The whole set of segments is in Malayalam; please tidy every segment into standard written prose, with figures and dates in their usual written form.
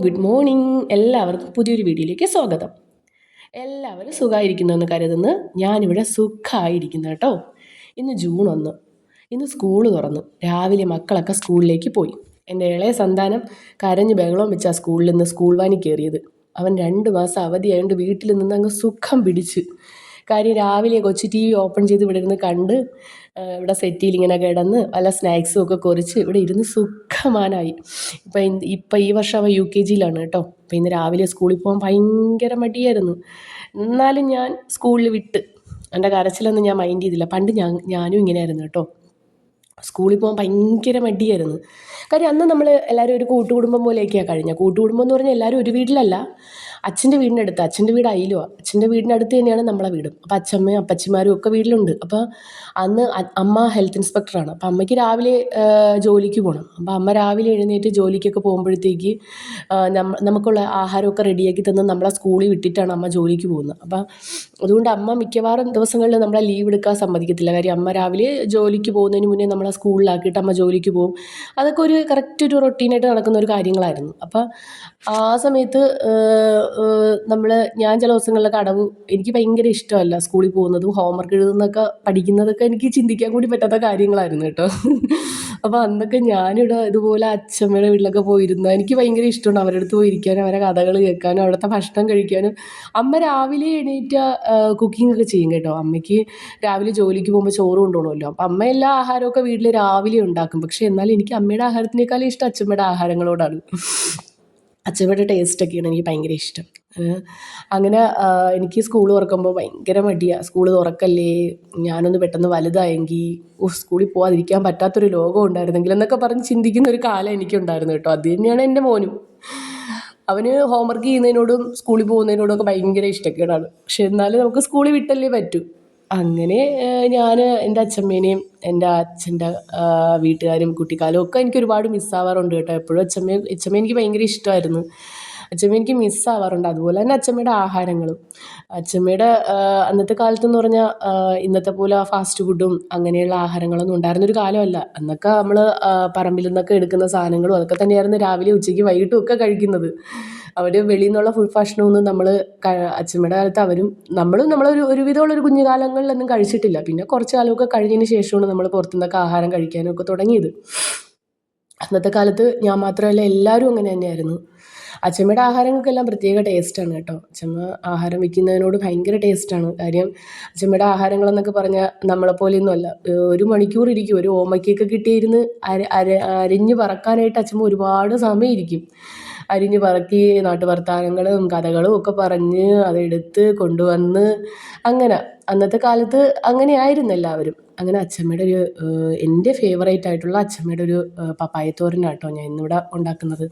Good morning. എല്ലാവർക്കും പുതിയൊരു വീഡിയോയിലേക്ക് സ്വാഗതം. എല്ലാവരും സുഖമായിരിക്കുന്നെന്ന് കരുതുന്നു. ഞാനിവിടെ സുഖമായിരിക്കുന്നു കേട്ടോ. ഇന്ന് ജൂൺ 1. ഇന്ന് സ്കൂൾ തുറന്നു. രാവിലെ മക്കളൊക്കെ സ്കൂളിലേക്ക് പോയി. എൻ്റെ ഇളയ സന്താനം കരഞ്ഞ് ബഹളവും വെച്ചാൽ സ്കൂളിൽ നിന്ന് സ്കൂൾ വാനിൽ കയറിയത്. അവൻ 2 മാസം അവധിയായതുകൊണ്ട് വീട്ടിൽ നിന്ന് അങ്ങ് സുഖം പിടിച്ച്. കാര്യം രാവിലെ കൊച്ചു ടി വി ഓപ്പൺ ചെയ്ത് ഇവിടെ ഇരുന്ന് കണ്ട് ഇവിടെ സെറ്റിയിൽ ഇങ്ങനെ കിടന്ന് വല്ല സ്നാക്സും ഒക്കെ കുറിച്ച് ഇവിടെ ഇരുന്ന് സുഖമാനായി. ഇപ്പം ഈ വർഷം അവൻ UKG-യിലാണ് കേട്ടോ. അപ്പം ഇന്ന് രാവിലെ സ്കൂളിൽ പോകാൻ ഭയങ്കര മടിയായിരുന്നു. എന്നാലും ഞാൻ സ്കൂളിൽ വിട്ട്. എൻ്റെ കരച്ചിലൊന്നും ഞാൻ മൈൻഡ് ചെയ്തില്ല. പണ്ട് ഞാനും ഇങ്ങനെയായിരുന്നു കേട്ടോ. സ്കൂളിൽ പോകാൻ ഭയങ്കര മടിയായിരുന്നു. കാര്യം അന്ന് നമ്മൾ എല്ലാവരും ഒരു കൂട്ടുകുടുംബം പോലെയൊക്കെയാണ് കഴിഞ്ഞത്. കൂട്ടുകുടുംബം എന്ന് പറഞ്ഞാൽ എല്ലാവരും ഒരു വീട്ടിലല്ല, അച്ഛൻ്റെ വീടിനടുത്ത്. അച്ഛൻ്റെ വീട് അയിലുമാണ്. അച്ഛൻ്റെ വീടിനടുത്ത് തന്നെയാണ് നമ്മളെ വീടും. അപ്പോൾ അച്ഛമ്മയും അപ്പച്ചിമാരും ഒക്കെ വീട്ടിലുണ്ട്. അപ്പോൾ അന്ന് അമ്മ ഹെൽത്ത് ഇൻസ്പെക്ടറാണ്. അപ്പോൾ അമ്മയ്ക്ക് രാവിലെ ജോലിക്ക് പോകണം. അപ്പോൾ അമ്മ രാവിലെ എഴുന്നേറ്റ് ജോലിക്കൊക്കെ പോകുമ്പോഴത്തേക്ക് നമുക്കുള്ള ആഹാരമൊക്കെ റെഡിയാക്കി തന്ന് നമ്മളെ സ്കൂളിൽ വിട്ടിട്ടാണ് അമ്മ ജോലിക്ക് പോകുന്നത്. അപ്പോൾ അതുകൊണ്ട് അമ്മ മിക്കവാറും ദിവസങ്ങളിൽ നമ്മളെ ലീവ് എടുക്കാൻ സമ്മതിക്കത്തില്ല. കാര്യം അമ്മ രാവിലെ ജോലിക്ക് പോകുന്നതിന് മുന്നേ നമ്മളെ സ്കൂളിലാക്കിയിട്ട് അമ്മ ജോലിക്ക് പോകും. അതൊക്കെ ഒരു കറക്റ്റ് ഒരു റൊട്ടീനായിട്ട് നടക്കുന്ന ഒരു കാര്യങ്ങളായിരുന്നു. അപ്പോൾ ആ സമയത്ത് ഞാൻ ചില ദിവസങ്ങളിലൊക്കെ എനിക്ക് ഭയങ്കര ഇഷ്ടമല്ല സ്കൂളിൽ പോകുന്നതും ഹോംവർക്ക് എഴുതുന്നതൊക്കെ പഠിക്കുന്നതൊക്കെ എനിക്ക് ചിന്തിക്കാൻ കൂടി പറ്റാത്ത കാര്യങ്ങളായിരുന്നു കേട്ടോ. അപ്പോൾ അന്നൊക്കെ ഞാനിവിടെ ഇതുപോലെ അച്ഛമ്മയുടെ വീട്ടിലൊക്കെ പോയിരുന്ന എനിക്ക് ഭയങ്കര ഇഷ്ടമാണ് അവരുടെ അടുത്ത് പോയിരിക്കാനും അവരെ കഥകൾ കേൾക്കാനും അവിടുത്തെ ഭക്ഷണം കഴിക്കാനും. അമ്മ രാവിലെ എണീറ്റ് കുക്കിംഗ് ഒക്കെ ചെയ്യും കേട്ടോ. അമ്മയ്ക്ക് രാവിലെ ജോലിക്ക് പോകുമ്പോൾ ചോറ് കൊണ്ടുപോകണമല്ലോ. അപ്പം അമ്മ എല്ലാ ആഹാരമൊക്കെ വീട്ടിൽ രാവിലെ ഉണ്ടാക്കും. പക്ഷേ എന്നാലും എനിക്ക് അമ്മയുടെ ആഹാരത്തിനേക്കാളും ഇഷ്ടം അച്ഛമ്മയുടെ ആഹാരങ്ങളോടാണ്. അച്ഛമ്മയുടെ ടേസ്റ്റൊക്കെയാണ് എനിക്ക് ഭയങ്കര ഇഷ്ടം. അങ്ങനെ എനിക്ക് സ്കൂൾ തുറക്കുമ്പോൾ ഭയങ്കര മടിയാണ്. സ്കൂൾ തുറക്കല്ലേ, ഞാനൊന്ന് പെട്ടെന്ന് വലുതായെങ്കിൽ സ്കൂളിൽ പോകാതിരിക്കാൻ പറ്റാത്തൊരു ലോകം ഉണ്ടായിരുന്നെങ്കിൽ എന്നൊക്കെ പറഞ്ഞ് ചിന്തിക്കുന്ന ഒരു കാലം എനിക്കുണ്ടായിരുന്നു കേട്ടോ. അത് തന്നെയാണ് എൻ്റെ മോനും. അവന് ഹോംവർക്ക് ചെയ്യുന്നതിനോടും സ്കൂളിൽ പോകുന്നതിനോടും ഒക്കെ ഭയങ്കര ഇഷ്ടക്കേടാണ്. പക്ഷെ എന്നാലും നമുക്ക് സ്കൂളിൽ വിട്ടല്ലേ പറ്റൂ. അങ്ങനെ ഞാൻ എൻ്റെ അച്ഛമ്മേനെയും എൻ്റെ അച്ഛൻ്റെ വീട്ടുകാരും കുട്ടിക്കാലവും ഒക്കെ എനിക്ക് ഒരുപാട് മിസ്സാവാറുണ്ട് കേട്ടോ. എപ്പോഴും അച്ഛമ്മ എനിക്ക് ഭയങ്കര ഇഷ്ടമായിരുന്നു. അച്ഛമ്മ എനിക്ക് മിസ്സാവാറുണ്ട്. അതുപോലെ തന്നെ അച്ഛമ്മയുടെ ആഹാരങ്ങളും. അച്ഛമ്മയുടെ അന്നത്തെ കാലത്തെന്ന് പറഞ്ഞാൽ ഇന്നത്തെ പോലെ ഫാസ്റ്റ് ഫുഡും അങ്ങനെയുള്ള ആഹാരങ്ങളൊന്നും ഉണ്ടായിരുന്നൊരു കാലമല്ല. അന്നൊക്കെ നമ്മൾ പറമ്പിൽ നിന്നൊക്കെ എടുക്കുന്ന സാധനങ്ങളും അതൊക്കെ തന്നെയായിരുന്നു രാവിലെ ഉച്ചയ്ക്ക് വൈകിട്ടും ഒക്കെ കഴിക്കുന്നത്. അവർ വെളിയിൽ നിന്നുള്ള ഫുഡ് ഭക്ഷണമൊന്നും അച്ഛമ്മയുടെ കാലത്ത് നമ്മളൊരു ഒരുവിധമുള്ളൊരു കുഞ്ഞുകാലങ്ങളിലൊന്നും കഴിച്ചിട്ടില്ല. പിന്നെ കുറച്ച് കാലമൊക്കെ കഴിഞ്ഞതിന് ശേഷമാണ് നമ്മൾ പുറത്തുനിന്നൊക്കെ ആഹാരം കഴിക്കാനും ഒക്കെ തുടങ്ങിയത്. അന്നത്തെ കാലത്ത് ഞാൻ മാത്രമല്ല, എല്ലാവരും അങ്ങനെ തന്നെയായിരുന്നു. അച്ഛമ്മയുടെ ആഹാരങ്ങൾക്കെല്ലാം പ്രത്യേക ടേസ്റ്റാണ് കേട്ടോ. അച്ഛമ്മ ആഹാരം വയ്ക്കുന്നതിനോട് ഭയങ്കര ടേസ്റ്റാണ്. കാര്യം അച്ഛമ്മയുടെ ആഹാരങ്ങളെന്നൊക്കെ പറഞ്ഞാൽ നമ്മളെപ്പോലെയൊന്നും അല്ല. 1 മണിക്കൂർ ഇരിക്കും. ഒരു ഓമയ്ക്കൊക്കെ കിട്ടിയിരുന്ന് അരിഞ്ഞ് പറക്കാനായിട്ട് അച്ഛമ്മ ഒരുപാട് സമയം ഇരിക്കും. അരിഞ്ഞ് പറക്കി നാട്ടുവർത്താനങ്ങളും കഥകളും ഒക്കെ പറഞ്ഞ് അതെടുത്ത് കൊണ്ടുവന്ന് അങ്ങനെ അന്നത്തെ കാലത്ത് അങ്ങനെയായിരുന്നു എല്ലാവരും. അങ്ങനെ എൻ്റെ ഫേവറേറ്റ് ആയിട്ടുള്ള അച്ഛമ്മയുടെ ഒരു പപ്പായത്തോരനാണ് കേട്ടോ ഞാൻ ഇന്നിവിടെ ഉണ്ടാക്കുന്നത്.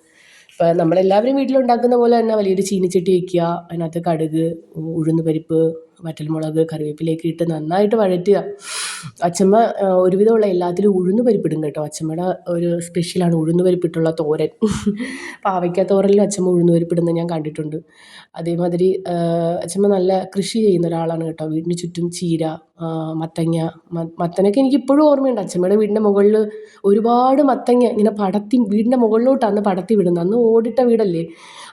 ഇപ്പം നമ്മളെല്ലാവരും വീട്ടിലുണ്ടാക്കുന്ന പോലെ തന്നെ വലിയൊരു ചീനിച്ചട്ടി വയ്ക്കുക, അതിനകത്ത് കടുക്, ഉഴുന്ന് പരിപ്പ്, വറ്റൽമുളക്, കറിവേപ്പിലയൊക്കെ ഇട്ട് നന്നായിട്ട് വഴറ്റുക. അച്ഛമ്മ ഒരുവിധമുള്ള എല്ലാത്തിലും ഉഴുന്ന് പരിപ്പിടും കേട്ടോ. അച്ഛമ്മയുടെ ഒരു സ്പെഷ്യലാണ് ഉഴുന്ന് പരിപ്പിട്ടുള്ള തോരൻ. പാവയ്ക്ക തോരനിലും അച്ഛമ്മ ഉഴുന്ന് പരിപ്പിടുന്നത് ഞാൻ കണ്ടിട്ടുണ്ട്. അതേമാതിരി അച്ഛമ്മ നല്ല കൃഷി ചെയ്യുന്ന ഒരാളാണ് കേട്ടോ. വീടിന് ചുറ്റും ചീര, മത്തങ്ങ, മത്തനൊക്കെ എനിക്കിപ്പോഴും ഓർമ്മയുണ്ട്. അച്ഛമ്മയുടെ വീടിൻ്റെ മുകളിൽ ഒരുപാട് മത്തങ്ങ ഇങ്ങനെ വീടിൻ്റെ മുകളിലോട്ടാണ് പടത്തി വിടുന്നത്. അന്ന് ഓടിട്ട വീടല്ലേ,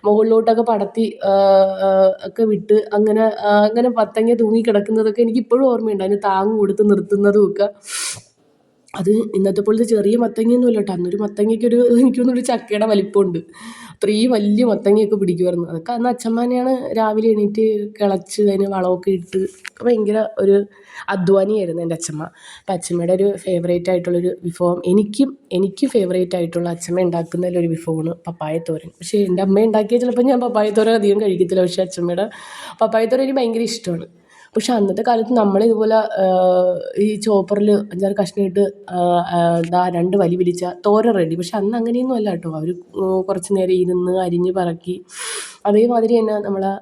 മുകളിലോട്ടൊക്കെ പടത്തി ഒക്കെ വിട്ട് അങ്ങനെ മത്തങ്ങ തൂങ്ങി കിടക്കുന്നതൊക്കെ എനിക്കിപ്പോഴും ഓർമ്മയുണ്ട്. അതിന് താങ്ങ് കൊടുത്ത് നിർത്തുന്നതും ഒക്കെ. അത് ഇന്നത്തെ പോലത്തെ ചെറിയ മത്തങ്ങയൊന്നും അല്ല കേട്ടോ. അന്നൊരു മത്തങ്ങയ്ക്കൊരു എനിക്ക് തോന്നുന്നു ഒരു ചക്കയുടെ വലിപ്പമുണ്ട്. അത്രയും വലിയ മത്തങ്ങയൊക്കെ പിടിക്കുമായിരുന്നു. അതൊക്കെ അന്ന് അച്ഛമ്മ തന്നെയാണ് രാവിലെ എണീറ്റ് കിളച്ച് അതിന് വളമൊക്കെ ഇട്ട് ഭയങ്കര ഒരു അധ്വാനിയായിരുന്നു എൻ്റെ അച്ഛമ്മ. അപ്പം അച്ഛമ്മയുടെ ഒരു ഫേവറേറ്റ് ആയിട്ടുള്ളൊരു വിഭവം എനിക്ക് ഫേവറേറ്റ് ആയിട്ടുള്ള അച്ഛമ്മ ഉണ്ടാക്കുന്നതിലൊരു വിഭവമാണ് പപ്പായത്തോരൻ. പക്ഷേ എൻ്റെ അമ്മ ഉണ്ടാക്കിയാൽ ചിലപ്പോൾ ഞാൻ പപ്പായത്തോരൻ അധികം കഴിക്കത്തില്ല. പക്ഷേ അച്ഛമ്മയുടെ പപ്പായത്തോരൻ എനിക്ക് ഭയങ്കര ഇഷ്ടമാണ്. പക്ഷെ അന്നത്തെ കാലത്ത് നമ്മളിതുപോലെ ഈ ചോപ്പറിൽ 5-6 കഷ്ണം ഇട്ട് 2 വലി വലിച്ച തോരൻ റെഡി. പക്ഷെ അന്ന് അങ്ങനെയൊന്നും അല്ല കേട്ടോ. അവർ കുറച്ച് നേരം ഇരുന്ന് അരിഞ്ഞ് പറക്കി അതേമാതിരി തന്നെ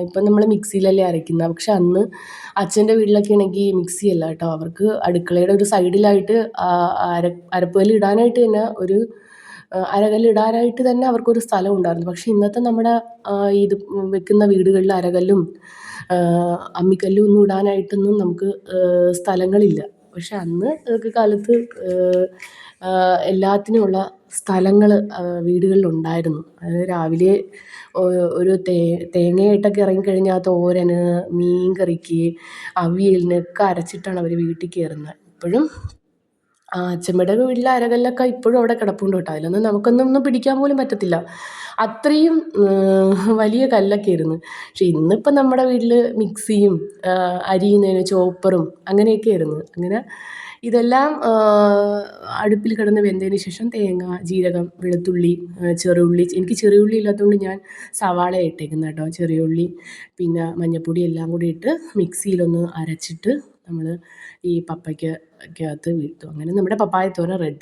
ഇപ്പം നമ്മൾ മിക്സിയിലല്ലേ അരയ്ക്കുന്നത്. പക്ഷെ അന്ന് അച്ഛൻ്റെ വീട്ടിലൊക്കെ ആണെങ്കിൽ മിക്സിയല്ല കേട്ടോ. അവർക്ക് അടുക്കളയുടെ ഒരു സൈഡിലായിട്ട് അരപ്പുകല്ല് ഇടാനായിട്ട് തന്നെ അരകല്ല് ഇടാനായിട്ട് തന്നെ അവർക്കൊരു സ്ഥലം ഉണ്ടായിരുന്നു. പക്ഷെ ഇന്നത്തെ നമ്മുടെ ഇത് വെക്കുന്ന വീടുകളിൽ അരകല്ലും അമ്മിക്കല്ലും ഒന്നും ഇടാനായിട്ടൊന്നും നമുക്ക് സ്ഥലങ്ങളില്ല. പക്ഷെ അന്ന് കാലത്ത് എല്ലാത്തിനുമുള്ള സ്ഥലങ്ങൾ വീടുകളിലുണ്ടായിരുന്നു. അത് രാവിലെ ഒരു തേങ്ങയായിട്ടൊക്കെ ഇറങ്ങിക്കഴിഞ്ഞാൽ തോരന്, മീൻ കറിക്ക്, അവിയലിനൊക്കെ അരച്ചിട്ടാണ് അവർ വീട്ടിൽ കയറുന്നത്. ഇപ്പോഴും അച്ഛമ്മയുടെ വീട്ടിലെ അരകല്ലൊക്കെ ഇപ്പോഴും അവിടെ കിടപ്പുണ്ട് കേട്ടോ. അതിലൊന്നും നമുക്കൊന്നും പിടിക്കാൻ പോലും പറ്റത്തില്ല. അത്രയും വലിയ കല്ലൊക്കെ ആയിരുന്നു. പക്ഷെ ഇന്നിപ്പം നമ്മുടെ വീട്ടിൽ മിക്സിയും അരിയുന്നതിന് ചോപ്പറും അങ്ങനെയൊക്കെ ആയിരുന്നു. അങ്ങനെ ഇതെല്ലാം അടുപ്പിൽ കിടന്ന് വെന്തതിന് ശേഷം തേങ്ങ, ജീരകം, വെളുത്തുള്ളി, ചെറിയുള്ളി, എനിക്ക് ചെറിയുള്ളി ഇല്ലാത്തതുകൊണ്ട് ഞാൻ സവാളയാണ് ഇട്ടേക്കുന്നത് കേട്ടോ. ചെറിയുള്ളി പിന്നെ മഞ്ഞൾപ്പൊടി എല്ലാം കൂടി ഇട്ട് മിക്സിയിലൊന്ന് അരച്ചിട്ട് നമ്മൾ ഈ പപ്പയ്ക്കകത്ത് വീഴ്ത്തും. അങ്ങനെ നമ്മുടെ പപ്പായ തോരൻ റെഡി.